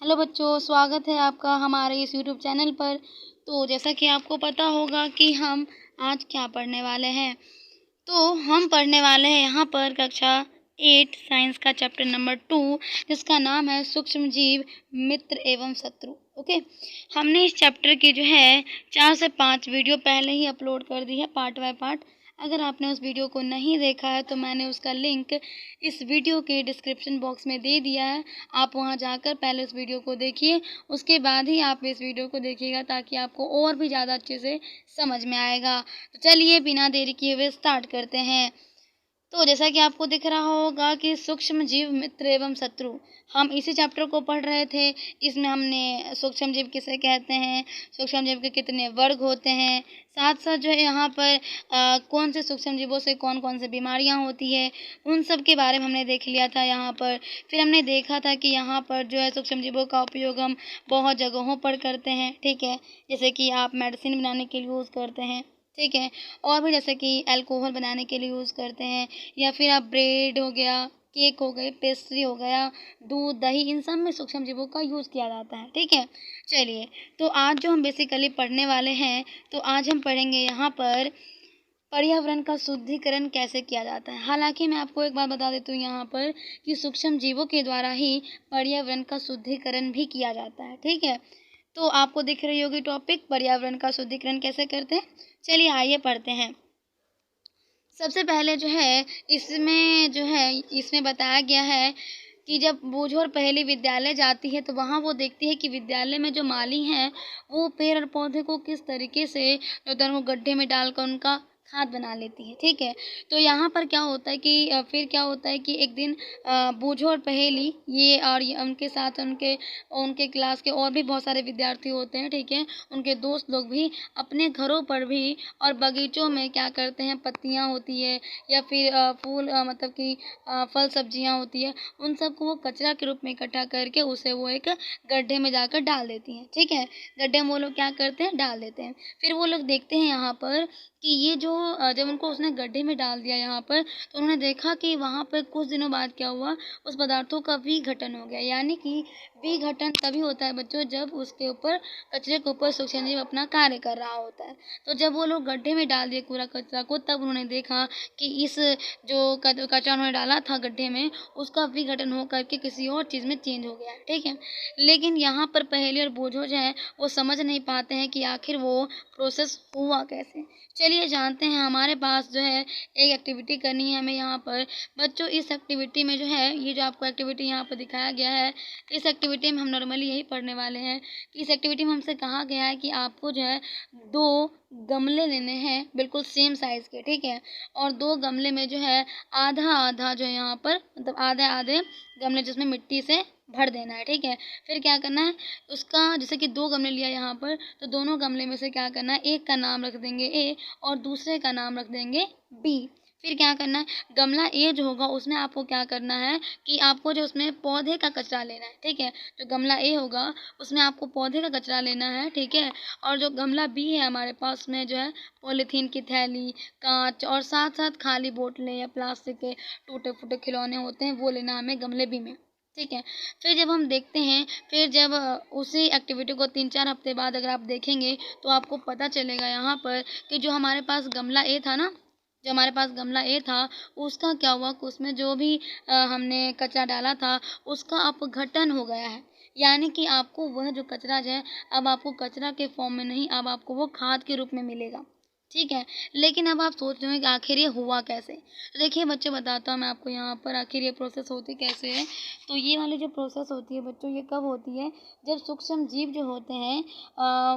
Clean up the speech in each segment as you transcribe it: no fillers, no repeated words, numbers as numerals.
Hello बच्चों, स्वागत है आपका हमारे इस यूट्यूब चैनल पर। तो जैसा कि आपको पता होगा कि हम आज क्या पढ़ने वाले हैं। तो हम पढ़ने वाले हैं यहाँ पर कक्षा 8 साइंस का चैप्टर नंबर 2, जिसका नाम है सूक्ष्म जीव, मित्र एवं शत्रु। ओके, हमने इस चैप्टर की जो है 4 से 5 वीडियो पहले ही अपलोड कर दी है, पार्ट बाय पार्ट। अगर आपने उस वीडियो को नहीं देखा है तो मैंने उसका लिंक इस वीडियो के डिस्क्रिप्शन बॉक्स में दे दिया है। आप वहां जाकर पहले उस वीडियो को देखिए, उसके बाद ही आप इस वीडियो को देखिएगा ताकि आपको और भी ज़्यादा अच्छे से समझ में आएगा। तो चलिए बिना देरी किए हुए स्टार्ट करते हैं। तो जैसा कि आपको दिख रहा होगा कि सूक्ष्म जीव, मित्र एवं शत्रु, हम इसी चैप्टर को पढ़ रहे थे। इसमें हमने सूक्ष्म जीव किसे कहते हैं, सूक्ष्म जीव के कितने वर्ग होते हैं, साथ साथ जो है यहाँ पर कौन से सूक्ष्म जीवों से कौन कौन से बीमारियाँ होती है, उन सब के बारे में हमने देख लिया था यहाँ पर। फिर हमने देखा था कि यहाँ पर जो है सूक्ष्म जीवों का उपयोग हम बहुत जगहों पर करते हैं, ठीक है। जैसे कि आप मेडिसिन बनाने के लिए यूज़ करते हैं, ठीक है। और भी जैसे कि अल्कोहल बनाने के लिए यूज़ करते हैं, या फिर आप ब्रेड हो गया, केक हो गए, पेस्ट्री हो गया, दूध, दही, इन सब में सूक्ष्म जीवों का यूज़ किया जाता है, ठीक है। चलिए, तो आज जो हम बेसिकली पढ़ने वाले हैं, तो आज हम पढ़ेंगे यहाँ पर पर्यावरण का शुद्धिकरण कैसे किया जाता है। हालांकि मैं आपको एक बात बता देती हूँ यहाँ पर कि सूक्ष्म जीवों के द्वारा ही पर्यावरण का शुद्धिकरण भी किया जाता है, ठीक है। तो आपको दिख रही होगी टॉपिक, पर्यावरण का शुद्धिकरण कैसे करते हैं। चलिए आइए पढ़ते हैं। सबसे पहले जो है इसमें बताया गया है कि जब बूझो और पहेली विद्यालय जाती है तो वहाँ वो देखती है कि विद्यालय में जो माली हैं वो पेड़ और पौधे को किस तरीके से वो गड्ढे में डालकर उनका खाद बना लेती है, ठीक है। तो यहाँ पर क्या होता है कि फिर क्या होता है कि एक दिन बूझो और पहेली ये उनके साथ उनके उनके क्लास के और भी बहुत सारे विद्यार्थी होते हैं, ठीक है। उनके दोस्त लोग भी अपने घरों पर भी और बगीचों में क्या करते हैं, पत्तियाँ होती है या फिर फूल मतलब कि फल सब्जियाँ होती है, उन सबको वो कचरा के रूप में इकट्ठा करके उसे वो एक गड्ढे में जाकर डाल देती हैं, ठीक है। गड्ढे में वो लोग क्या करते हैं, डाल देते हैं। फिर वो लोग देखते हैं यहाँ पर कि ये जो जब उनको उसने गड्ढे में डाल दिया यहाँ पर, तो उन्होंने देखा कि वहाँ पर कुछ दिनों बाद क्या हुआ, उस पदार्थों का विघटन हो गया। यानी कि विघटन तभी होता है बच्चों जब उसके ऊपर, कचरे के ऊपर सूक्ष्म जीव अपना कार्य कर रहा होता है। तो जब वो लोग गड्ढे में डाल दिए कूड़ा कचरा को, तब उन्होंने देखा कि इस जो कचरा उन्होंने डाला था गड्ढे में, उसका विघटन हो करके किसी और चीज़ में चेंज हो गया, ठीक है। लेकिन यहाँ पर पहेली और बूझो जो है वो समझ नहीं पाते हैं कि आखिर वो प्रोसेस हुआ कैसे। चलिए जानते हैं। हमारे पास जो है एक एक्टिविटी करनी है हमें यहाँ पर। बच्चों इस एक्टिविटी में जो है, ये जो आपको एक्टिविटी यहाँ पर दिखाया गया है, इस एक्टिविटी में हम नॉर्मली यही पढ़ने वाले हैं कि इस एक्टिविटी में हमसे कहा गया है कि आपको जो है 2 गमले लेने हैं बिल्कुल सेम साइज़ के, ठीक है। और 2 गमले में जो है आधा आधा जो है यहाँ पर, मतलब आधे आधे गमले जिसमें मिट्टी से भर देना है, ठीक है। फिर क्या करना है, उसका जैसे कि 2 गमले लिया यहाँ पर, तो दोनों गमले में से क्या करना है, एक का नाम रख देंगे ए और दूसरे का नाम रख देंगे बी। फिर क्या करना है, गमला ए जो होगा उसमें आपको क्या करना है कि आपको जो उसमें पौधे का कचरा लेना है, ठीक है। जो गमला ए होगा उसमें आपको पौधे का कचरा लेना है, ठीक है। और जो गमला बी है हमारे पास, उसमें जो है पॉलीथीन की थैली, कांच और साथ साथ खाली बोतलें या प्लास्टिक के टूटे फूटे खिलौने होते हैं, वो लेना हमें गमले बी में, ठीक है। फिर जब हम देखते हैं, फिर जब उसी एक्टिविटी को 3-4 हफ्ते बाद अगर आप देखेंगे तो आपको पता चलेगा यहाँ पर कि जो हमारे पास गमला ए था ना, जो हमारे पास गमला ए था, उसका क्या हुआ कि उसमें जो भी हमने कचरा डाला था उसका अपघटन हो गया है। यानी कि आपको वह जो कचरा जो है, अब आपको कचरा के फॉर्म में नहीं, अब आपको वो खाद के रूप में मिलेगा, ठीक है। लेकिन अब आप सोच रहे हो कि आखिर ये हुआ कैसे। तो देखिए बच्चों, बताता हूँ मैं आपको यहाँ पर आखिर ये प्रोसेस होती कैसे है। तो ये वाली जो प्रोसेस होती है बच्चों, ये कब होती है, जब सूक्ष्म जीव जो होते हैं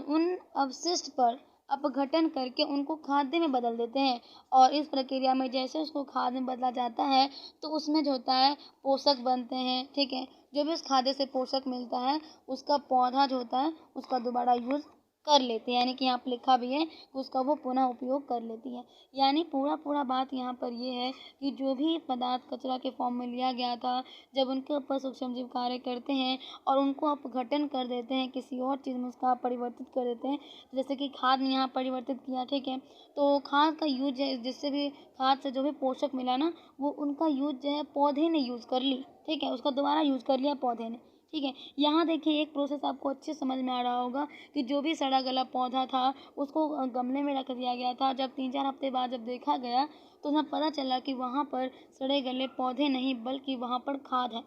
उन अवशिष्ट पर अपघटन करके उनको खाद्य में बदल देते हैं। और इस प्रक्रिया में जैसे उसको खाद में बदला जाता है तो उसमें जो होता है पोषक बनते हैं, ठीक है। जो भी उस खाद्य से पोषक मिलता है उसका पौधा जो होता है उसका दोबारा यूज़ कर लेते हैं। यानी कि यहाँ पर लिखा भी है कि उसका वो पुनः उपयोग कर लेती है। यानी पूरा बात यहाँ पर ये है कि जो भी पदार्थ कचरा के फॉर्म में लिया गया था, जब उनके ऊपर सूक्ष्म जीव कार्य करते हैं और उनको अपघटन कर देते हैं, किसी और चीज़ में उसका परिवर्तित कर देते हैं, जैसे कि खाद में यहाँ परिवर्तित किया, ठीक है। तो खाद का यूज है, जिससे भी खाद से जो भी पोषक मिला ना, वो उनका यूज जो है पौधे ने यूज़ कर ली, ठीक है। उसका दोबारा यूज़ कर लिया पौधे ने। ठीक है। यहाँ देखिए एक प्रोसेस आपको अच्छे समझ में आ रहा होगा कि जो भी सड़ा गला पौधा था उसको गमले में रख दिया गया था। जब 3-4 हफ्ते बाद जब देखा गया तो हमें पता चला कि वहाँ पर सड़े गले पौधे नहीं बल्कि वहाँ पर खाद है।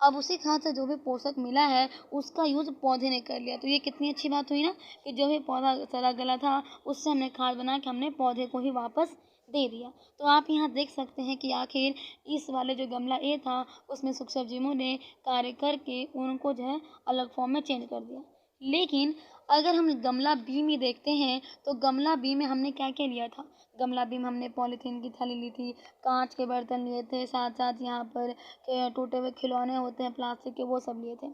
अब उसी खाद से जो भी पोषक मिला है उसका यूज़ पौधे ने कर लिया। तो ये कितनी अच्छी बात हुई ना कि जो भी पौधा सड़ा गला था उससे हमने खाद बना के हमने पौधे को ही वापस दे दिया। तो आप यहाँ देख सकते हैं कि आखिर इस वाले जो गमला ए था उसमें सूक्ष्मजीवों ने कार्य करके उनको जो है अलग फॉर्म में चेंज कर दिया। लेकिन अगर हम गमला बी में देखते हैं तो गमला बी में हमने क्या-क्या लिया था? गमला बी में हमने पॉलीथीन की थैली ली थी, काँच के बर्तन लिए थे, साथ-साथ यहाँ पर टूटे हुए खिलौने होते हैं प्लास्टिक के वो सब लिए थे।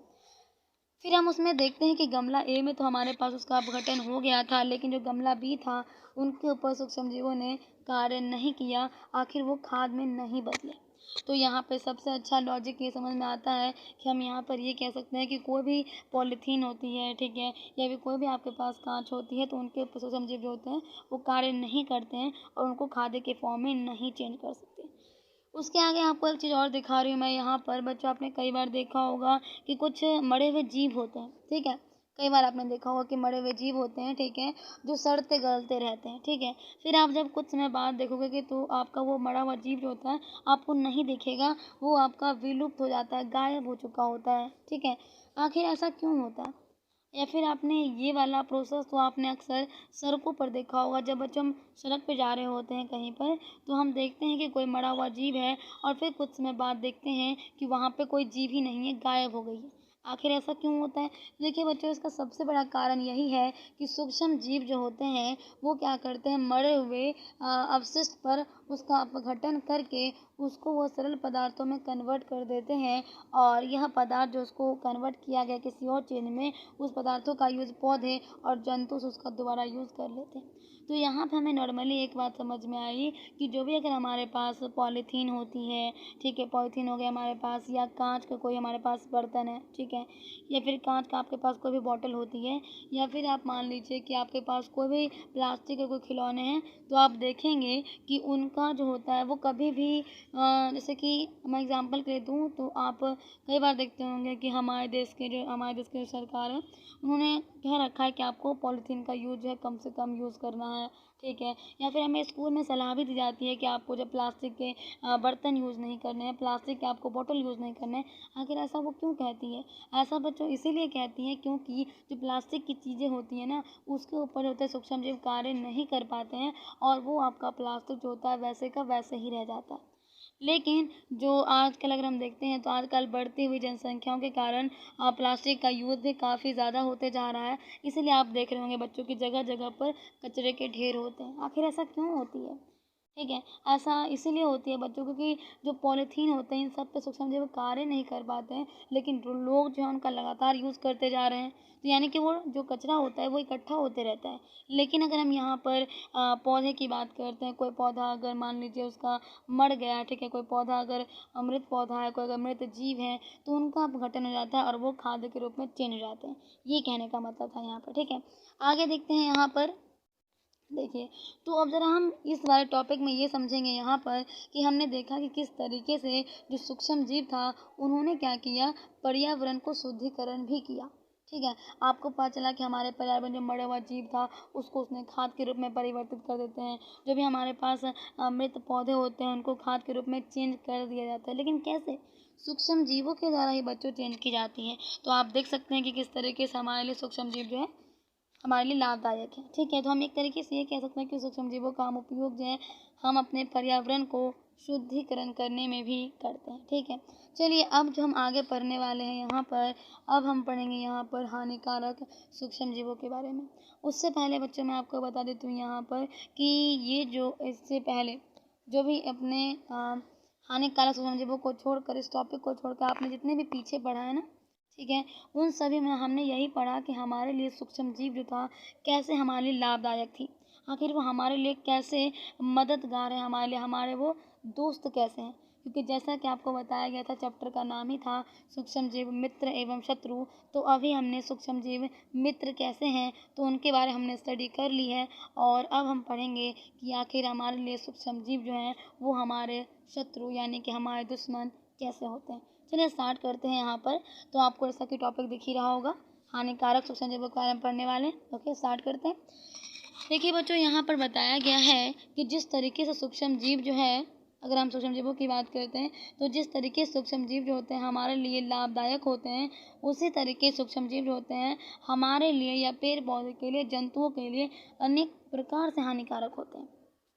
फिर हम उसमें देखते हैं कि गमला ए में तो हमारे पास उसका अपघटन हो गया था, लेकिन जो गमला बी था उनके ऊपर सूक्ष्मजीवों ने कार्य नहीं किया, आखिर वो खाद में नहीं बदले। तो यहाँ पे सबसे अच्छा लॉजिक ये समझ में आता है कि हम यहाँ पर ये कह सकते हैं कि कोई भी पॉलीथीन होती है, ठीक है, या फिर कोई भी आपके पास काँच होती है तो उनके ऊपर सूक्ष्मजीव जो होते हैं वो कार्य नहीं करते हैं और उनको खाद्य के फॉर्म में नहीं चेंज कर सकते। उसके आगे आपको एक चीज़ और दिखा रही हूँ मैं यहाँ पर। बच्चों आपने कई बार देखा होगा कि कुछ मरे हुए जीव होते हैं, ठीक है। कई बार आपने देखा होगा कि मरे हुए जीव होते हैं, ठीक है, जो सड़ते गलते रहते हैं, ठीक है। फिर आप जब कुछ समय बाद देखोगे कि तो आपका वो मरा हुआ जीव जो होता है आपको नहीं दिखेगा, वो आपका विलुप्त हो जाता है, गायब हो चुका होता है, ठीक है। आखिर ऐसा क्यों होता है? या फिर आपने ये वाला प्रोसेस तो आपने अक्सर सड़कों पर देखा होगा। जब बच्चे हम सड़क पे जा रहे होते हैं कहीं पर तो हम देखते हैं कि कोई मरा हुआ जीव है और फिर कुछ समय बाद देखते हैं कि वहाँ पे कोई जीव ही नहीं है, गायब हो गई है। आखिर ऐसा क्यों होता है? देखिए बच्चों इसका सबसे बड़ा कारण यही है कि सूक्ष्म जीव जो होते हैं वो क्या करते हैं, मरे हुए अवशिष्ट पर उसका अपघटन करके उसको वो सरल पदार्थों में कन्वर्ट कर देते हैं और यह पदार्थ जो उसको कन्वर्ट किया गया किसी और चीज़ में उस पदार्थों का यूज़ पौधे और जंतु उसका दोबारा यूज़ कर लेते हैं। तो यहाँ पे हमें नॉर्मली एक बात समझ में आई कि जो भी अगर हमारे पास पॉलीथीन होती है, ठीक है, पॉलीथीन हो गया हमारे पास या कांच का कोई हमारे पास बर्तन है, ठीक है, या फिर कांच का आपके पास कोई भी बॉटल होती है या फिर आप मान लीजिए कि आपके पास कोई भी प्लास्टिक के कोई खिलौने हैं तो आप देखेंगे कि उनका जो होता है वो कभी भी जैसे कि मैं एग्जांपल के लिए दूँ तो आप कई बार देखते होंगे कि हमारे देश के जो सरकार है उन्होंने कह रखा है कि आपको पॉलीथीन का यूज़ जो है कम से कम यूज़ करना है, ठीक है। या फिर हमें स्कूल में सलाह भी दी जाती है कि आपको जब प्लास्टिक के बर्तन यूज़ नहीं करने हैं, प्लास्टिक के आपको बॉटल यूज़ नहीं करने हैं। आखिर ऐसा वो क्यों कहती है? ऐसा बच्चों इसीलिए कहती हैं क्योंकि जो प्लास्टिक की चीज़ें होती हैं ना उसके ऊपर होते सूक्ष्मजीव कार्य नहीं कर पाते हैं और वो आपका प्लास्टिक जो होता है वैसे का वैसे ही रह जाता है। लेकिन जो आजकल अगर हम देखते हैं तो आजकल बढ़ती हुई जनसंख्याओं के कारण प्लास्टिक का यूज़ भी काफ़ी ज़्यादा होते जा रहा है। इसीलिए आप देख रहे होंगे बच्चों की जगह-जगह पर कचरे के ढेर होते हैं। आखिर ऐसा क्यों होती है? ठीक है, ऐसा इसीलिए होती है बच्चों क्योंकि जो पॉलीथीन होते हैं इन सब पे सूक्ष्मजीव कार्य नहीं कर पाते हैं, लेकिन जो लोग जो है उनका लगातार यूज़ करते जा रहे हैं। तो यानी कि वो जो कचरा होता है वो इकट्ठा होते रहता है। लेकिन अगर हम यहाँ पर पौधे की बात करते हैं, कोई पौधा अगर मान लीजिए उसका मर गया है, ठीक है, कोई पौधा अगर मृत पौधा है, कोई अगर मृत जीव है, तो उनका अपघटन हो जाता है और वो खाद्य के रूप में चेंज हो जाते हैं। ये कहने का मतलब था यहाँ पर, ठीक है। आगे देखते हैं यहाँ पर देखिए, तो अब ज़रा हम इस वाले टॉपिक में ये समझेंगे यहाँ पर कि हमने देखा कि किस तरीके से जो सूक्ष्म जीव था, उन्होंने क्या किया, पर्यावरण को शुद्धिकरण भी किया। ठीक है, आपको पता चला कि हमारे पर्यावरण में जो मरा हुआ जीव था, उसको उसने खाद के रूप में परिवर्तित कर देते हैं। जो भी हमारे पास मृत पौधे होते हैं, उनको खाद के रूप में चेंज कर दिया जाता है। लेकिन कैसे? सूक्ष्म जीवों के द्वारा ही बच्चों चेंज की जाती हैं। तो आप देख सकते हैं कि किस तरीके से हमारे लिए सूक्ष्म जीव जो है हमारे लिए लाभदायक है, ठीक है। तो हम एक तरीके से ये कह सकते हैं कि सूक्ष्मजीवों का हम उपयोग जो है हम अपने पर्यावरण को शुद्धिकरण करने में भी करते हैं, ठीक है। चलिए अब जो हम आगे पढ़ने वाले हैं यहाँ पर, अब हम पढ़ेंगे यहाँ पर हानिकारक सूक्ष्मजीवों के बारे में। उससे पहले बच्चों मैं आपको बता देती हूँ यहाँ पर कि ये जो इससे पहले जो भी अपने हानिकारक सूक्ष्मजीवों को छोड़कर इस टॉपिक को छोड़कर आपने जितने भी पीछे पढ़ा है ना, ठीक है, उन सभी में हमने यही पढ़ा कि हमारे लिए सूक्ष्म जीव जो था कैसे हमारे लिए लाभदायक थी। आखिर वो हमारे लिए कैसे मददगार है, हमारे लिए हमारे वो दोस्त कैसे हैं। क्योंकि जैसा कि आपको बताया गया था चैप्टर का नाम ही था सूक्ष्म जीव मित्र एवं शत्रु। तो अभी हमने सूक्ष्म जीव मित्र कैसे हैं तो उनके बारे हमने स्टडी कर ली है और अब हम पढ़ेंगे कि आखिर हमारे लिए सूक्ष्म जीव जो हैं वो हमारे शत्रु यानी कि हमारे दुश्मन कैसे होते हैं। चलिए स्टार्ट करते हैं यहाँ पर। तो आपको जैसा कि टॉपिक दिख ही रहा होगा, हानिकारक सूक्ष्मजीवों के बारे में पढ़ने वाले हैं। ओके, स्टार्ट करते हैं। देखिए बच्चों, यहाँ पर बताया गया है कि जिस तरीके से सूक्ष्म जीव जो है, अगर हम सूक्ष्म जीवों की बात करते हैं तो जिस तरीके से सूक्ष्म जीव जो होते हैं हमारे लिए लाभदायक होते हैं, उसी तरीके सूक्ष्म जीव जो होते हैं हमारे लिए या पेड़ पौधे के लिए, जंतुओं के लिए अनेक प्रकार से हानिकारक होते हैं।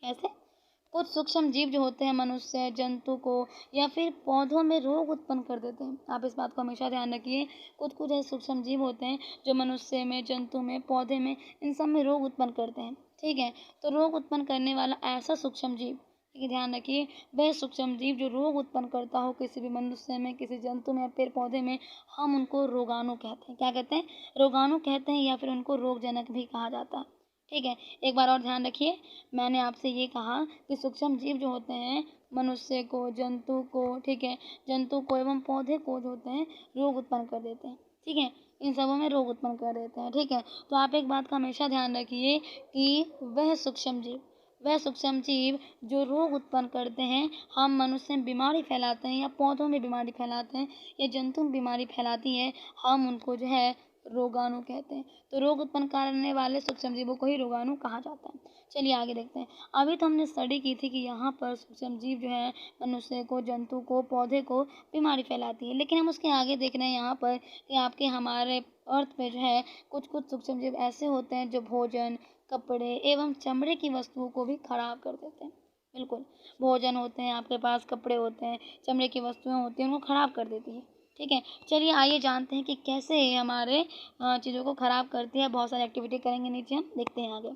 कैसे? कुछ सूक्ष्म जीव जो होते हैं मनुष्य, जंतु को या फिर पौधों में रोग उत्पन्न कर देते हैं। आप इस बात को हमेशा ध्यान रखिए। कुछ कुछ ऐसे सूक्ष्म जीव होते हैं जो मनुष्य में, जंतु में, पौधे में, इन सब में रोग उत्पन्न करते हैं। ठीक है, तो रोग उत्पन्न करने वाला ऐसा सूक्ष्म जीव, ये ध्यान रखिए, वह सूक्ष्म जीव जो रोग उत्पन्न करता हो किसी भी मनुष्य में, किसी जंतु में, पेड़ पौधे में, हम उनको रोगाणु कहते हैं। क्या कहते हैं? रोगाणु कहते हैं, या फिर उनको रोगजनक भी कहा जाता है। ठीक है, एक बार और ध्यान रखिए, मैंने आपसे ये कहा कि सूक्ष्म जीव जो होते हैं मनुष्य को, जंतु को, ठीक है, जंतु को एवं पौधे को जो होते हैं रोग उत्पन्न कर देते हैं। ठीक है, इन सबों में रोग उत्पन्न कर देते हैं। ठीक है, तो आप एक बात का हमेशा ध्यान रखिए कि वह सूक्ष्म जीव जो रोग उत्पन्न करते हैं, हम मनुष्य में बीमारी फैलाते हैं या पौधों में बीमारी फैलाते हैं या जंतु में बीमारी फैलाती है, हम उनको जो है रोगाणु कहते हैं। तो रोग उत्पन्न करने वाले सूक्ष्म जीवों को ही रोगाणु कहा जाता है। चलिए आगे देखते हैं। अभी तो हमने स्टडी की थी कि यहाँ पर सूक्ष्म जीव जो है मनुष्य को, जंतु को, पौधे को बीमारी फैलाती है, लेकिन हम उसके आगे देख रहे हैं यहाँ पर कि आपके हमारे अर्थ पे जो है कुछ कुछ सूक्ष्म जीव ऐसे होते हैं जो भोजन, कपड़े एवं चमड़े की वस्तुओं को भी खराब कर देते हैं। बिल्कुल, भोजन होते हैं आपके पास, कपड़े होते हैं, चमड़े की वस्तुएं होती हैं, उनको खराब कर देती है। ठीक है, चलिए आइए जानते हैं कि कैसे ये हमारे चीज़ों को ख़राब करती है। बहुत सारी एक्टिविटी करेंगे नीचे, हम देखते हैं आगे।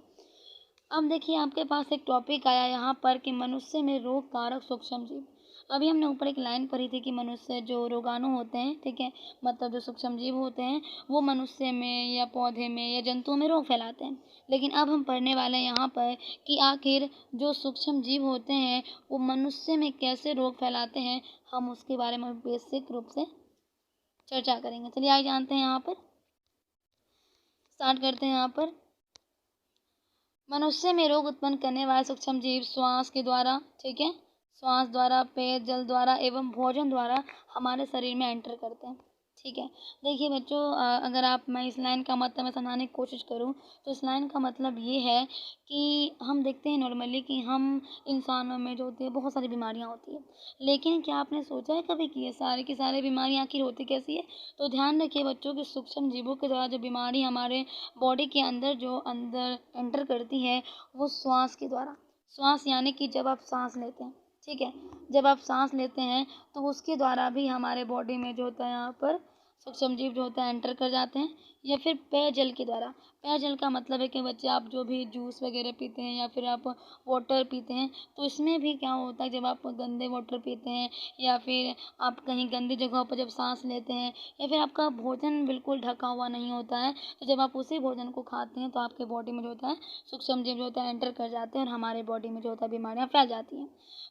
अब देखिए, आपके पास एक टॉपिक आया यहाँ पर कि मनुष्य में रोग कारक सूक्ष्म जीव। अभी हमने ऊपर एक लाइन पढ़ी थी कि मनुष्य जो रोगाणु होते हैं, ठीक है, मतलब जो सूक्ष्म जीव होते हैं वो मनुष्य में या पौधे में या जंतुओं में रोग फैलाते हैं। लेकिन अब हम पढ़ने वाले हैं यहाँ पर कि आखिर जो सूक्ष्म जीव होते हैं वो मनुष्य में कैसे रोग फैलाते हैं, हम उसके बारे में बेसिक रूप से चर्चा करेंगे। चलिए आइए जानते हैं, यहाँ पर स्टार्ट करते हैं। यहाँ पर मनुष्य में रोग उत्पन्न करने वाले सूक्ष्म जीव श्वास के द्वारा, ठीक है, श्वास द्वारा, पेय जल द्वारा एवं भोजन द्वारा हमारे शरीर में एंटर करते हैं। ठीक है, देखिए बच्चों, अगर मैं इस लाइन का मतलब मैं समझाने की कोशिश करूं तो इस लाइन का मतलब ये है कि हम देखते हैं नॉर्मली कि हम इंसानों में जो होती है बहुत सारी बीमारियां होती है, लेकिन क्या आपने सोचा है कभी कि ये सारी की सारी बीमारियां आखिर होती कैसी है? तो ध्यान रखिए बच्चों कि सूक्ष्म जीवों के द्वारा जो बीमारी हमारे बॉडी के अंदर एंटर करती है वो श्वास के द्वारा। श्वास यानी कि जब आप सांस लेते हैं, ठीक है, जब आप सांस लेते हैं तो उसके द्वारा भी हमारे बॉडी में जो होता है यहाँ पर सूक्ष्म जीव जो होता है एंटर कर जाते हैं। या फिर पेयजल के द्वारा। पेयजल का मतलब है कि बच्चे आप जो भी जूस वगैरह पीते हैं या फिर आप वाटर पीते हैं, तो इसमें भी क्या होता है, जब आप गंदे वाटर पीते हैं या फिर आप कहीं गंदी जगहों पर जब सांस लेते हैं या फिर आपका भोजन बिल्कुल ढका हुआ नहीं होता है, तो जब आप उसी भोजन को खाते हैं तो आपके बॉडी में जो होता है सूक्ष्म जीव जो होता है एंटर कर जाते हैं और हमारे बॉडी में जो होता है बीमारियाँ फैल जाती हैं।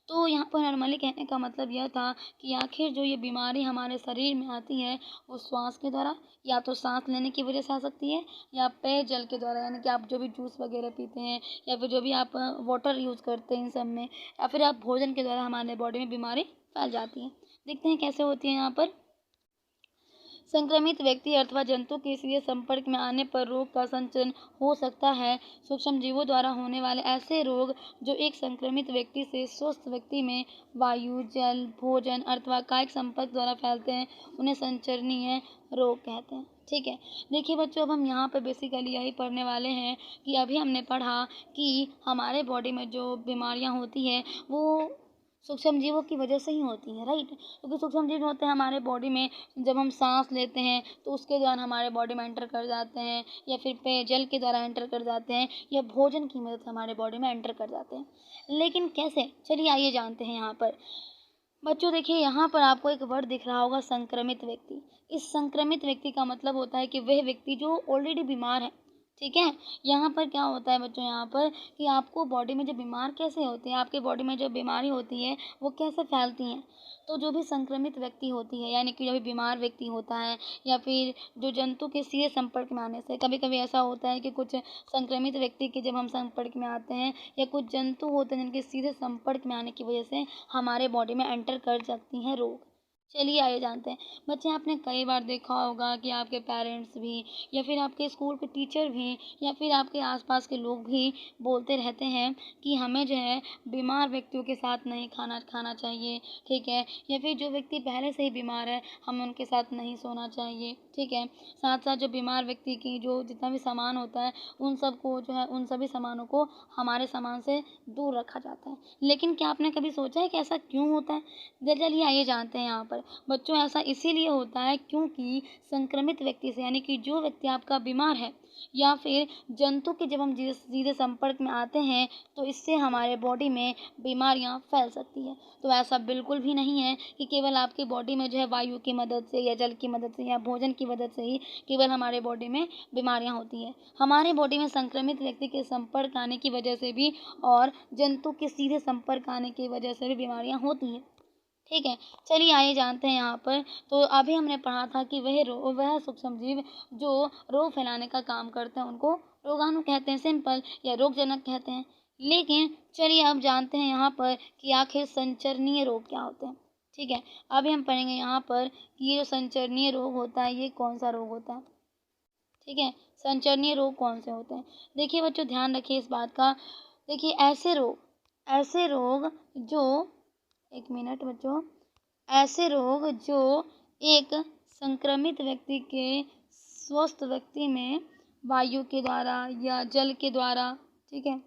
तो यहाँ पर नॉर्मली कहने का मतलब यह था कि आखिर जो ये बीमारी हमारे शरीर में आती है वो श्वास के द्वारा, या तो सांस लेने की वजह से आ सकती है या पेयजल के द्वारा, यानी कि आप जो भी जूस वगैरह पीते हैं या फिर जो भी आप वाटर यूज़ करते हैं इन सब में, या फिर आप भोजन के द्वारा हमारे बॉडी में बीमारी फैल जाती है। देखते हैं कैसे होती है। यहाँ पर संक्रमित व्यक्ति अथवा जंतु के सीधे संपर्क में आने पर रोग का संचरण हो सकता है। सूक्ष्म जीवों द्वारा होने वाले ऐसे रोग जो एक संक्रमित व्यक्ति से स्वस्थ व्यक्ति में वायु, जल, भोजन अथवा कायिक संपर्क द्वारा फैलते हैं, उन्हें संचरणीय रोग कहते हैं। ठीक है, देखिए बच्चों, अब हम यहाँ पर बेसिकली यही पढ़ने वाले हैं कि अभी हमने पढ़ा कि हमारे बॉडी में जो बीमारियाँ होती है वो सूक्ष्म जीवों की वजह से ही होती हैं, राइट। क्योंकि सूक्ष्म जीव होते हैं हमारे बॉडी में, जब हम सांस लेते हैं तो उसके द्वारा हमारे बॉडी में एंटर कर जाते हैं, या फिर पेयजल के द्वारा एंटर कर जाते हैं, या भोजन की मदद से हमारे बॉडी में एंटर कर जाते हैं। लेकिन कैसे? चलिए आइए जानते हैं। यहाँ पर बच्चों देखिए, यहाँ पर आपको एक वर्ड दिख रहा होगा, संक्रमित व्यक्ति। इस संक्रमित व्यक्ति का मतलब होता है कि वह व्यक्ति जो ऑलरेडी बीमार है। ठीक है, यहाँ पर क्या होता है बच्चों, यहाँ पर कि आपको बॉडी में जो बीमार कैसे होती है, आपके बॉडी में जो बीमारी होती है वो कैसे फैलती हैं। तो जो भी संक्रमित व्यक्ति होती है, यानी कि जो भी बीमार व्यक्ति होता है या फिर जो जंतु के सीधे संपर्क में आने से, कभी कभी ऐसा होता है कि कुछ संक्रमित व्यक्ति के जब हम संपर्क में आते हैं या कुछ जंतु होते हैं जिनके सीधे संपर्क में आने की वजह से हमारे बॉडी में एंटर कर सकती हैं रोग। चलिए आइए जानते हैं। बच्चे आपने कई बार देखा होगा कि आपके पेरेंट्स भी या फिर आपके स्कूल के टीचर भी या फिर आपके आसपास के लोग भी बोलते रहते हैं कि हमें जो है बीमार व्यक्तियों के साथ नहीं खाना खाना चाहिए, ठीक है? या फिर जो व्यक्ति पहले से ही बीमार है हमें उनके साथ नहीं सोना चाहिए, ठीक है? साथ साथ जो बीमार व्यक्ति की जो जितना भी सामान होता है उन सबको जो है उन सभी सामानों को हमारे सामान से दूर रखा जाता है। लेकिन क्या आपने कभी सोचा है कि ऐसा क्यों होता है? चलिए आइए जानते हैं यहाँ पर। बच्चों ऐसा इसीलिए होता है क्योंकि संक्रमित व्यक्ति से यानी कि जो व्यक्ति आपका बीमार है या फिर जंतु के जब हम सीधे संपर्क में आते हैं तो इससे हमारे बॉडी में बीमारियां फैल सकती है। तो ऐसा बिल्कुल भी नहीं है कि केवल आपकी बॉडी में जो है वायु की मदद से या जल की मदद से या भोजन की मदद से ही केवल हमारे बॉडी में बीमारियां होती हैं। हमारे बॉडी में संक्रमित व्यक्ति के संपर्क आने की वजह से भी और जंतु के सीधे संपर्क आने की वजह से भी बीमारियां होती हैं, ठीक है? चलिए आइए जानते हैं यहाँ पर। तो अभी हमने पढ़ा था कि वह सूक्ष्मजीव जो रोग फैलाने का काम करते हैं उनको रोगाणु कहते हैं, सिंपल, या रोगजनक कहते हैं। लेकिन चलिए अब जानते हैं यहाँ पर कि आखिर संचरणीय रोग क्या होते हैं, ठीक है? अभी हम पढ़ेंगे यहाँ पर कि ये जो संचरणीय रोग होता है ये कौन सा रोग होता है, ठीक है? संचरणीय रोग कौन से होते हैं? देखिए बच्चों ध्यान रखिए इस बात का। देखिए ऐसे रोग जो एक मिनट बच्चों, ऐसे रोग जो एक संक्रमित व्यक्ति के स्वस्थ व्यक्ति में वायु के द्वारा या जल के द्वारा, ठीक है,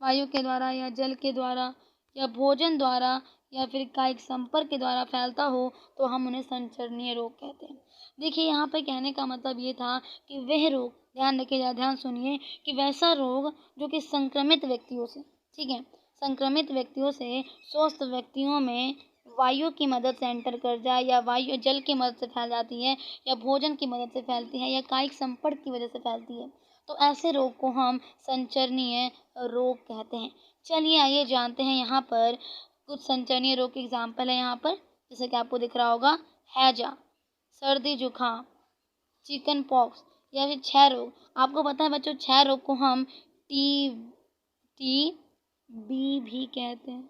वायु के द्वारा या जल के द्वारा या भोजन द्वारा या फिर कायिक संपर्क के द्वारा फैलता हो तो हम उन्हें संचरणीय रोग कहते हैं। देखिए यहाँ पर कहने का मतलब ये था कि वह रोग, ध्यान रखिए, ध्यान सुनिए, कि वैसा रोग जो कि संक्रमित व्यक्तियों से, ठीक है, संक्रमित व्यक्तियों से स्वस्थ व्यक्तियों में वायु की मदद से एंटर कर जाए या वायु जल की मदद से फैल जाती है या भोजन की मदद से फैलती है या कायिक संपर्क की वजह से फैलती है, तो ऐसे रोग को हम संचरणीय रोग कहते हैं। चलिए आइए जानते हैं यहाँ पर कुछ संचरणीय रोग के एग्जाम्पल है यहाँ पर, जैसे कि आपको दिख रहा होगा, हैजा, सर्दी जुकाम, चिकन पॉक्स या फिर क्षय रोग। आपको पता है बच्चों क्षय रोग को हम टी बी भी कहते हैं,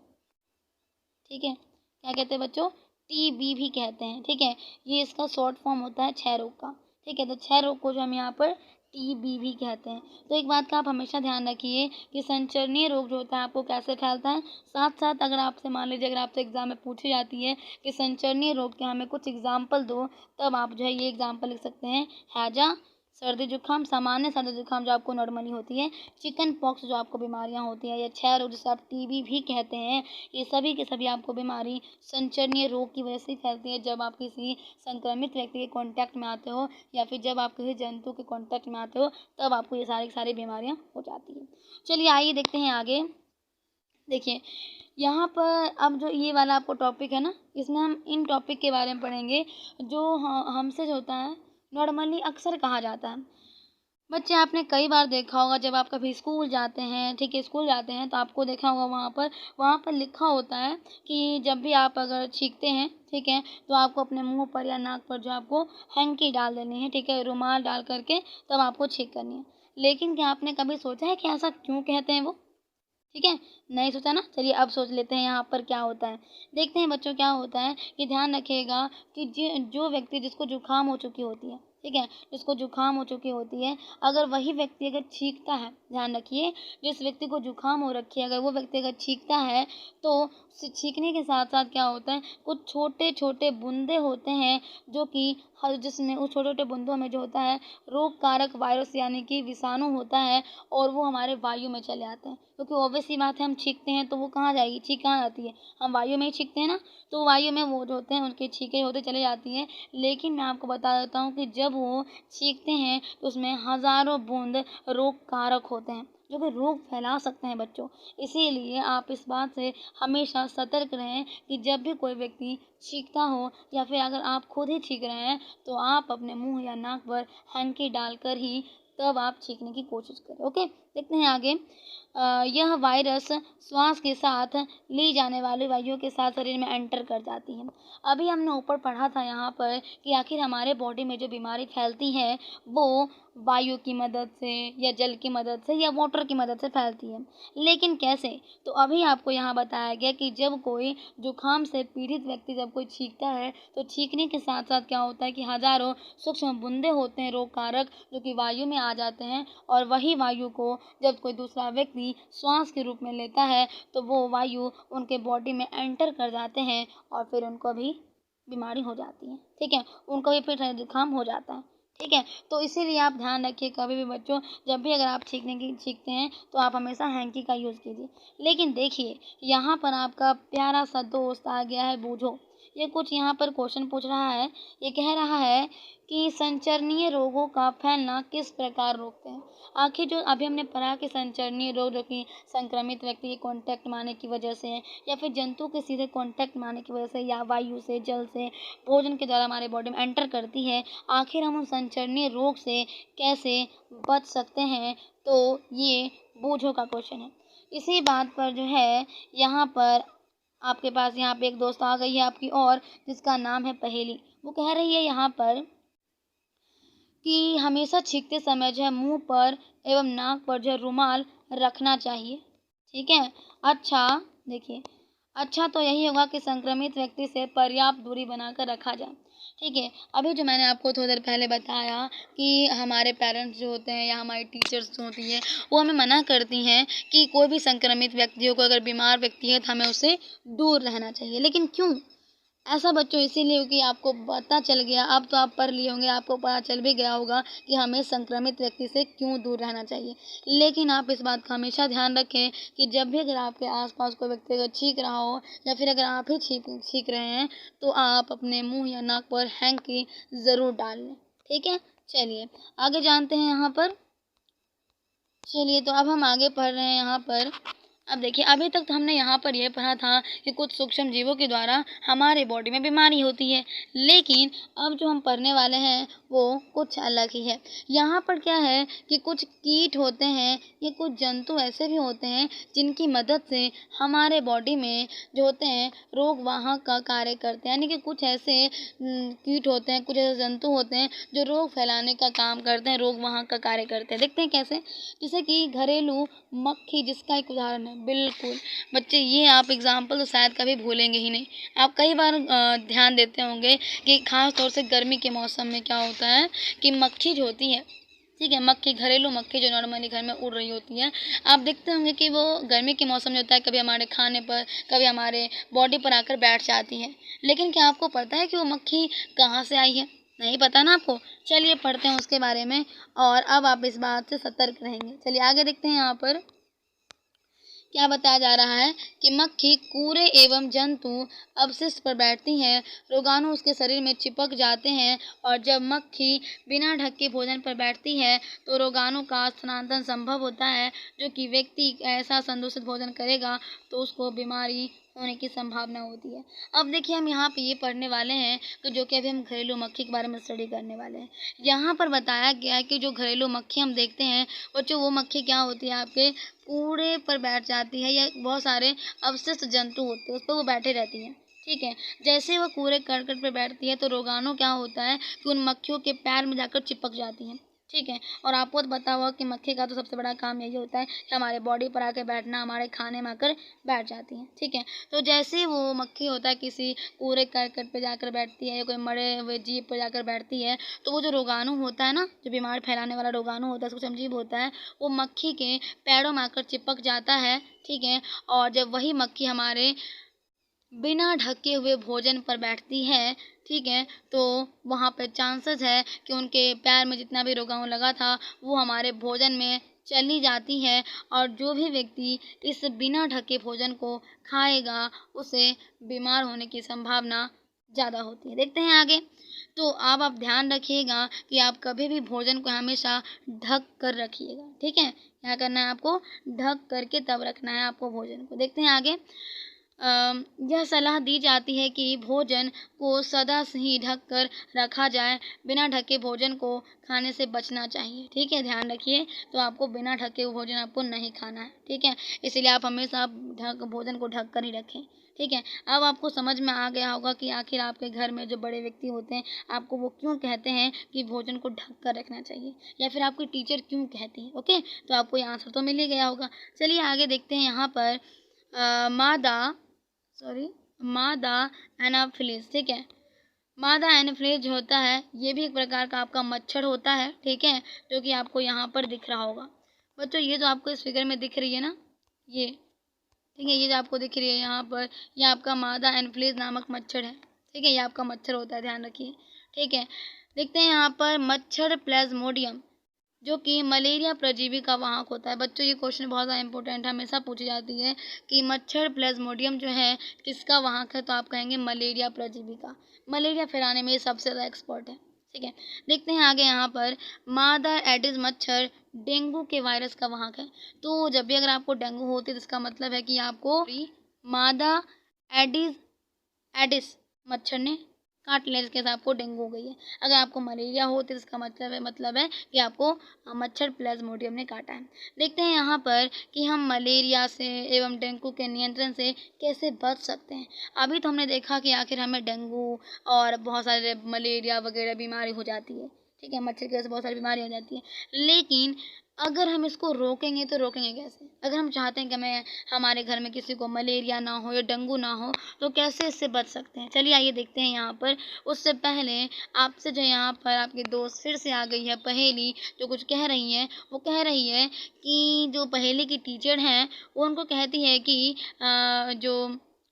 ठीक है? क्या कहते हैं बच्चों? टीबी भी कहते हैं, ठीक है? ये इसका शॉर्ट फॉर्म होता है क्षय रोग का, ठीक है? तो क्षय रोग को जो हम यहाँ पर टीबी भी कहते हैं। तो एक बात का आप हमेशा ध्यान रखिए कि संचरणीय रोग जो होता है आपको कैसे फैलता है। साथ साथ अगर आपसे मान लीजिए अगर आपसे एग्जाम में पूछी जाती है कि संचरणीय रोग के हमें कुछ एग्जाम्पल दो, तब आप जो है ये एग्जाम्पल लिख सकते हैं, हैजा, सर्दी जुकाम, सामान्य सर्दी जुकाम जो आपको नॉर्मली होती है, चिकन पॉक्स जो आपको बीमारियां होती हैं, या क्षय रोग जिसे आप टीबी भी कहते हैं, ये सभी के सभी आपको बीमारी संचरणीय रोग की वजह से फैलती है जब आप किसी संक्रमित व्यक्ति के कांटेक्ट में आते हो या फिर जब आप किसी जंतु के कांटेक्ट में आते हो, तब आपको ये सारी की सारी बीमारियां हो जाती है। चलिए आइए देखते हैं आगे। देखिए यहाँ पर अब जो ये वाला आपको टॉपिक है ना, इसमें हम इन टॉपिक के बारे में पढ़ेंगे जो हमसे जो होता है नॉर्मली अक्सर कहा जाता है। बच्चे आपने कई बार देखा होगा जब आप कभी स्कूल जाते हैं, ठीक है, स्कूल जाते हैं तो आपको देखा होगा वहाँ पर लिखा होता है कि जब भी आप अगर छींकते हैं, ठीक है, तो आपको अपने मुंह पर या नाक पर जो आपको हैंकी डाल देनी है, ठीक है, रुमाल डाल करके तब आपको छींक करनी है। लेकिन क्या आपने कभी सोचा है कि ऐसा क्यों कहते हैं वो? ठीक है, नहीं सोचा ना? चलिए अब सोच लेते हैं यहाँ पर क्या होता है। देखते हैं बच्चों क्या होता है कि ध्यान रखिएगा कि जो व्यक्ति जिसको जुकाम हो चुकी होती है, ठीक है, जिसको जुकाम हो चुकी होती है, अगर वही व्यक्ति अगर छींकता है, ध्यान रखिए, जिस व्यक्ति को जुकाम हो रखी है अगर वो व्यक्ति अगर छींकता है तो छींकने के साथ साथ क्या होता है, कुछ छोटे छोटे बूंदे होते हैं जो कि हर जिसमें उस छोटे छोटे बूंदों में जो होता है रोग कारक वायरस यानी कि विषाणु होता है और वो हमारे वायु में चले आते हैं। क्योंकि ऑब्वियस सी बात है, हम छींकते हैं तो वो कहाँ जाएगी, छींक कहाँ जाती है, हम वायु में ही छींकते हैं ना, तो वायु में वो जो होते हैं उनके छींके होते चले जाती हैं। लेकिन मैं आपको बता देता हूँ कि जब वो छींकते हैं तो उसमें हज़ारों बूंद रोग कारक होते हैं जो कि रोग फैला सकते हैं बच्चों। इसीलिए आप इस बात से हमेशा सतर्क रहें कि जब भी कोई व्यक्ति छींकता हो या फिर अगर आप खुद ही छींक रहे हैं तो आप अपने मुंह या नाक पर हैंकी डालकर ही तब आप छींकने की कोशिश करें। ओके, देखते हैं आगे। यह वायरस श्वास के साथ ली जाने वाली वायु के साथ शरीर में एंटर कर जाती है। अभी हमने ऊपर पढ़ा था यहाँ पर कि आखिर हमारे बॉडी में जो बीमारी फैलती है वो वायु की मदद से या जल की मदद से या वाटर की मदद से फैलती है। लेकिन कैसे? तो अभी आपको यहाँ बताया गया कि जब कोई जुकाम से पीड़ित व्यक्ति जब कोई छींकता है तो छींकने के साथ साथ क्या होता है कि हजारों सूक्ष्म बूंदे होते हैं रोग कारक, जो कि वायु में आ जाते हैं, और वही वायु को जब कोई दूसरा व्यक्ति श्वास के रूप में लेता है तो वो वायु उनके बॉडी में एंटर कर जाते हैं और फिर उनको भी बीमारी हो जाती है। ठीक है, उनको भी फिर जुकाम हो जाता है। ठीक है, तो इसीलिए आप ध्यान रखिए कभी भी बच्चों, जब भी अगर आप छींकते हैं तो आप हमेशा हैंकी का यूज़ कीजिए। लेकिन देखिए यहाँ पर आपका प्यारा सा दोस्त आ गया है बूझो। ये कुछ यहाँ पर क्वेश्चन पूछ रहा है। ये कह रहा है कि संचरणीय रोगों का फैलना किस प्रकार रोकते हैं। आखिर जो अभी हमने पढ़ा कि संचरणीय रोग जो कि संक्रमित व्यक्ति के कांटेक्ट में आने की वजह से या फिर जंतु के सीधे कांटेक्ट में आने की वजह से या वायु से, जल से, भोजन के द्वारा हमारे बॉडी में एंटर करती है, आखिर हम उन संचरणीय रोग से कैसे बच सकते हैं, तो ये बूझो का क्वेश्चन है। इसी बात पर जो है यहाँ पर आपके पास यहाँ पे एक दोस्त आ गई है आपकी और, जिसका नाम है पहेली। वो कह रही है यहाँ पर कि हमेशा छींकते समय जो है मुंह पर एवं नाक पर जो है रुमाल रखना चाहिए। ठीक है, अच्छा देखिए, अच्छा तो यही होगा कि संक्रमित व्यक्ति से पर्याप्त दूरी बनाकर रखा जाए। ठीक है, अभी जो मैंने आपको थोड़ी देर पहले बताया कि हमारे पेरेंट्स जो होते हैं या हमारी टीचर्स जो होती हैं वो हमें मना करती हैं कि कोई भी संक्रमित व्यक्ति हो, कोई अगर बीमार व्यक्ति है तो हमें उससे दूर रहना चाहिए। लेकिन क्यों ऐसा बच्चों? इसीलिए कि आपको पता चल गया, अब तो आप पढ़ लिए होंगे, आपको पता चल भी गया होगा कि हमें संक्रमित व्यक्ति से क्यों दूर रहना चाहिए। लेकिन आप इस बात का हमेशा ध्यान रखें कि जब भी अगर आपके आसपास कोई व्यक्ति अगर छींक रहा हो या फिर अगर आप ही छींक रहे हैं तो आप अपने मुंह या नाक पर हैंकी ज़रूर डाल लें। ठीक है, चलिए आगे जानते हैं यहाँ पर। चलिए तो अब हम आगे पढ़ रहे हैं यहाँ पर। अब देखिए, अभी तक तो हमने यहाँ पर यह पढ़ा था कि कुछ सूक्ष्म जीवों के द्वारा हमारे बॉडी में बीमारी होती है, लेकिन अब जो हम पढ़ने वाले हैं वो कुछ अलग ही है। यहाँ पर क्या है कि कुछ कीट होते हैं या कुछ जंतु ऐसे भी होते हैं जिनकी मदद से हमारे बॉडी में जो होते हैं रोग वाहक का कार्य करते हैं। यानी कि कुछ ऐसे कीट होते हैं, कुछ ऐसे जंतु होते हैं जो रोग फैलाने का काम करते हैं, रोग वाहक का कार्य करते हैं। देखते हैं कैसे। जैसे कि घरेलू मक्खी जिसका एक उदाहरण है। बिल्कुल बच्चे, ये आप एग्जाम्पल तो शायद कभी भूलेंगे ही नहीं। आप कई बार ध्यान देते होंगे कि खास तौर से गर्मी के मौसम में क्या होता है कि मक्खी जो होती है, ठीक है, मक्खी, घरेलू मक्खी जो नॉर्मली घर में उड़ रही होती है, आप देखते होंगे कि वो गर्मी के मौसम में होता है, कभी हमारे खाने पर, कभी हमारे बॉडी पर आकर बैठ जाती है। लेकिन क्या आपको पता है कि वो मक्खी कहाँ से आई है? नहीं पता ना आपको? चलिए पढ़ते हैं उसके बारे में और अब आप इस बात से सतर्क रहेंगे। चलिए आगे देखते हैं। यहाँ पर क्या बताया जा रहा है कि मक्खी कूड़े एवं जंतु अवशिष्ट पर बैठती है, रोगाणु उसके शरीर में चिपक जाते हैं और जब मक्खी बिना ढके भोजन पर बैठती है तो रोगाणु का स्थानांतरण संभव होता है, जो कि व्यक्ति ऐसा संदूषित भोजन करेगा तो उसको बीमारी होने की संभावना होती है। अब देखिए, हम यहाँ पे ये पढ़ने वाले हैं कि जो कि अभी हम घरेलू मक्खी के बारे में स्टडी करने वाले हैं। यहाँ पर बताया गया है कि जो घरेलू मक्खी हम देखते हैं बच्चों, वो मक्खी क्या होती है, आपके कूड़े पर बैठ जाती है या बहुत सारे अवशिष्ट जंतु होते हैं उस पर वो बैठे रहती हैं। ठीक है, जैसे वो कूड़े करकट पर बैठती है तो रोगाणु क्या होता है कि उन मक्खियों के पैर में जाकर चिपक जाती हैं। ठीक है, और आपको तो पता होगा कि मक्खी का तो सबसे बड़ा काम यही होता है कि हमारे बॉडी पर आकर बैठना, हमारे खाने में आकर बैठ जाती हैं। ठीक है, तो जैसे वो मक्खी होता है किसी कूड़े करकट पे जाकर बैठती है या कोई मरे हुए जीव पर जाकर बैठती है तो वो जो रोगाणु होता है ना, जो बीमार फैलाने वाला रोगाणु होता है, सूक्ष्म जीव होता है, वो मक्खी के पैरों में आकर चिपक जाता है। ठीक है, और जब वही मक्खी हमारे बिना ढके हुए भोजन पर बैठती है, ठीक है, तो वहाँ पे चांसेस है कि उनके पैर में जितना भी रोगाणु लगा था वो हमारे भोजन में चली जाती है और जो भी व्यक्ति इस बिना ढके भोजन को खाएगा उसे बीमार होने की संभावना ज़्यादा होती है। देखते हैं आगे। तो अब आप ध्यान रखिएगा कि आप कभी भी भोजन को हमेशा ढक कर रखिएगा। ठीक है, क्या करना है आपको? ढक करके तब रखना है आपको भोजन को। देखते हैं आगे। यह सलाह दी जाती है कि भोजन को सदा से ही ढक कर रखा जाए। बिना ढके भोजन को खाने से बचना चाहिए। ठीक है, ध्यान रखिए। तो आपको बिना ढके भोजन आपको नहीं खाना है। ठीक है, इसीलिए आप हमेशा भोजन को ढक कर ही रखें। ठीक है, अब आपको समझ में आ गया होगा कि आखिर आपके घर में जो बड़े व्यक्ति होते हैं आपको वो क्यों कहते हैं कि भोजन को ढक कर रखना चाहिए, या फिर आपकी टीचर क्यों कहती है। ओके, तो आपको ये आंसर तो मिल ही गया होगा। चलिए आगे देखते हैं। यहाँ पर मादा एनाफिलिस। ठीक है, मादा एनाफिलिस जो होता है ये भी एक प्रकार का आपका मच्छर होता है। ठीक है, जो कि आपको यहाँ पर दिख रहा होगा। बच्चों ये जो आपको इस फिगर में दिख रही है ना, ये ठीक है, ये जो आपको दिख रही है यहाँ पर, ये आपका मादा एनाफिलिस नामक मच्छर है। ठीक है, ये आपका मच्छर होता है, ध्यान रखिए। ठीक है, देखते हैं यहाँ पर मच्छर प्लाज्मोडियम, जो कि मलेरिया परजीवी का वाहक होता है। बच्चों ये क्वेश्चन बहुत ज़्यादा इंपॉर्टेंट हमेशा पूछी जाती है कि मच्छर प्लाज्मोडियम जो है किसका वाहक है, तो आप कहेंगे मलेरिया परजीवी का। मलेरिया फैलाने में ये सबसे ज़्यादा एक्सपर्ट है। ठीक है, देखते हैं आगे। यहाँ पर मादा एडिस मच्छर डेंगू के वायरस का वाहक है। तो जब भी अगर आपको डेंगू होती है तो इसका मतलब है कि आपको मादा एडिस एडिस मच्छर ने काट लिया, जिसके साथ आपको डेंगू हो गई है। अगर आपको मलेरिया हो तो इसका मतलब है कि आपको मच्छर प्लाज्मोडियम ने काटा है। देखते हैं यहाँ पर कि हम मलेरिया से एवं डेंगू के नियंत्रण से कैसे बच सकते हैं। अभी तो हमने देखा कि आखिर हमें डेंगू और बहुत सारे मलेरिया वगैरह बीमारी हो जाती है। ठीक है, मच्छर की वजह से बहुत सारी बीमारी हो जाती है, लेकिन अगर हम इसको रोकेंगे तो रोकेंगे कैसे? अगर हम चाहते हैं कि हमारे घर में किसी को मलेरिया ना हो या डेंगू ना हो, तो कैसे इससे बच सकते हैं? चलिए आइए देखते हैं यहाँ पर। उससे पहले आपसे जो यहाँ पर आपकी दोस्त फिर से आ गई है पहेली, जो कुछ कह रही हैं। वो कह रही है कि जो पहेली की टीचर हैं वो उनको कहती है कि जो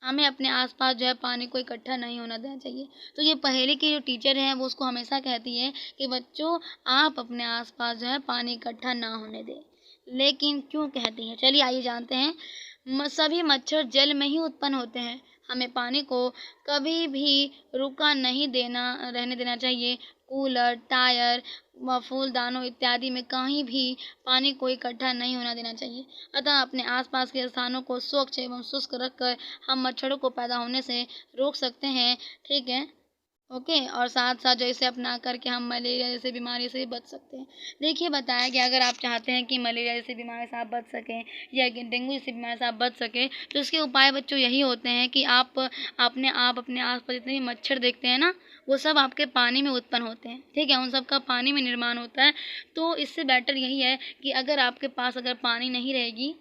हमें अपने आसपास जो है पानी को इकट्ठा नहीं होना देना चाहिए। तो ये पहेली की जो टीचर है वो उसको हमेशा कहती है कि बच्चों आप अपने आसपास जो है पानी इकट्ठा ना होने दें। लेकिन क्यों कहती हैं? चलिए आइए जानते हैं। सभी मच्छर जल में ही उत्पन्न होते हैं। हमें पानी को कभी भी रुका नहीं रहने देना चाहिए। कूलर, टायर व फूलदानों इत्यादि में कहीं भी पानी को इकट्ठा नहीं होना देना चाहिए। अतः अपने आसपास के स्थानों को स्वच्छ एवं शुष्क रखकर हम मच्छरों को पैदा होने से रोक सकते हैं। ठीक है, ओके, और साथ साथ जो इसे अपना करके हम मलेरिया जैसी बीमारी से भी बच सकते हैं। देखिए बताया कि अगर आप चाहते हैं कि मलेरिया जैसी बीमारी से आप बच सकें या डेंगू जैसी बीमारी से आप बच सकें, तो इसके उपाय बच्चों यही होते हैं कि आप अपने आसपास जितने भी मच्छर देखते हैं ना, वो सब आपके पानी में उत्पन्न होते हैं। ठीक है, उन सब का पानी में निर्माण होता है। तो इससे बेटर यही है कि अगर आपके पास अगर पानी नहीं रहेगी,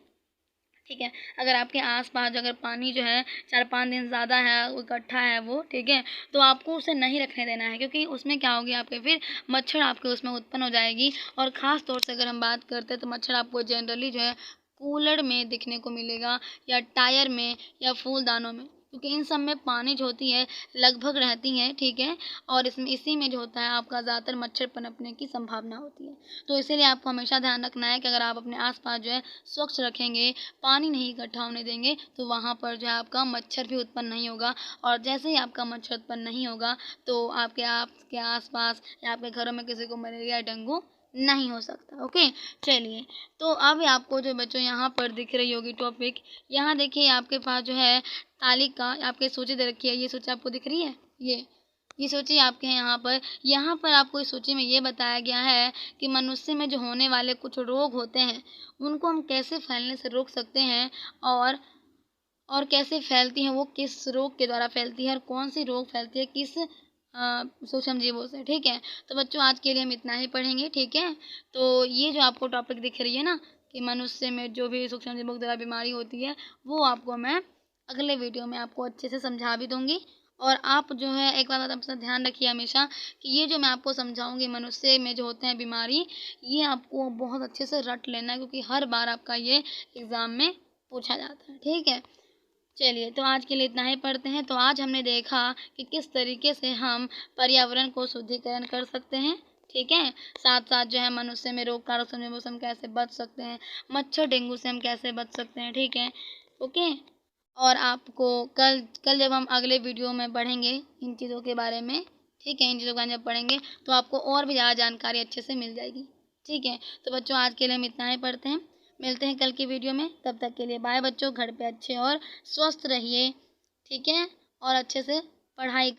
ठीक है, अगर आपके आसपास अगर पानी जो है 4-5 दिन ज़्यादा है इकट्ठा है वो, ठीक है, तो आपको उसे नहीं रखने देना है, क्योंकि उसमें क्या होगी आपके फिर मच्छर आपके उसमें उत्पन्न हो जाएगी। और ख़ास तौर से अगर हम बात करते हैं तो मच्छर आपको जनरली जो है कूलर में दिखने को मिलेगा या टायर में या फूलदानों में, क्योंकि इन सब में पानी जो होती है लगभग रहती है। ठीक है, और इसी में जो होता है आपका ज़्यादातर मच्छर पनपने की संभावना होती है। तो इसीलिए आपको हमेशा ध्यान रखना है कि अगर आप अपने आसपास जो है स्वच्छ रखेंगे, पानी नहीं इकट्ठा होने देंगे, तो वहाँ पर जो है आपका मच्छर भी उत्पन्न नहीं होगा। और जैसे ही आपका मच्छर उत्पन्न नहीं होगा तो आपके आसपास या आपके घरों में किसी को मलेरिया डेंगू नहीं हो सकता। ओके, चलिए, तो अब आपको जो बच्चों यहाँ पर दिख रही होगी टॉपिक, यहाँ देखिए आपके पास जो है तालिका आपके सूची दे रखी है। ये सूची आपको दिख रही है, ये सूची आपके हैं यहाँ पर आपको इस सूची में ये बताया गया है कि मनुष्य में जो होने वाले कुछ रोग होते हैं उनको हम कैसे फैलने से रोक सकते हैं, और कैसे फैलती हैं, वो किस रोग के द्वारा फैलती है और कौन सी रोग फैलती है किस सूक्ष्म जीवों से। ठीक है, तो बच्चों आज के लिए हम इतना ही पढ़ेंगे। ठीक है, तो ये जो आपको टॉपिक दिख रही है ना कि मनुष्य में जो भी सूक्ष्म जीवों के द्वारा बीमारी होती है, वो आपको मैं अगले वीडियो में आपको अच्छे से समझा भी दूंगी। और आप जो है एक बात अपना ध्यान रखिए हमेशा कि ये जो मैं आपको समझाऊंगी मनुष्य में जो होते हैं बीमारी, ये आपको बहुत अच्छे से रट लेना है, क्योंकि हर बार आपका ये एग्ज़ाम में पूछा जाता है। ठीक है, चलिए, तो आज के लिए इतना ही पढ़ते हैं। तो आज हमने देखा कि किस तरीके से हम पर्यावरण को शुद्धिकरण कर सकते हैं। ठीक है, साथ साथ जो है मनुष्य में रोग कारक संक्रमण से हम कैसे बच सकते हैं, मच्छर डेंगू से हम कैसे बच सकते हैं। ठीक है, ओके, और आपको कल जब हम अगले वीडियो में पढ़ेंगे इन चीज़ों के बारे में, ठीक है, इन चीज़ों का जब पढ़ेंगे तो आपको और भी ज़्यादा जानकारी अच्छे से मिल जाएगी। ठीक है, तो बच्चों आज के लिए हम इतना ही पढ़ते हैं। मिलते हैं कल की वीडियो में। तब तक के लिए बाय बच्चों। घर पे अच्छे और स्वस्थ रहिए, ठीक है, और अच्छे से पढ़ाई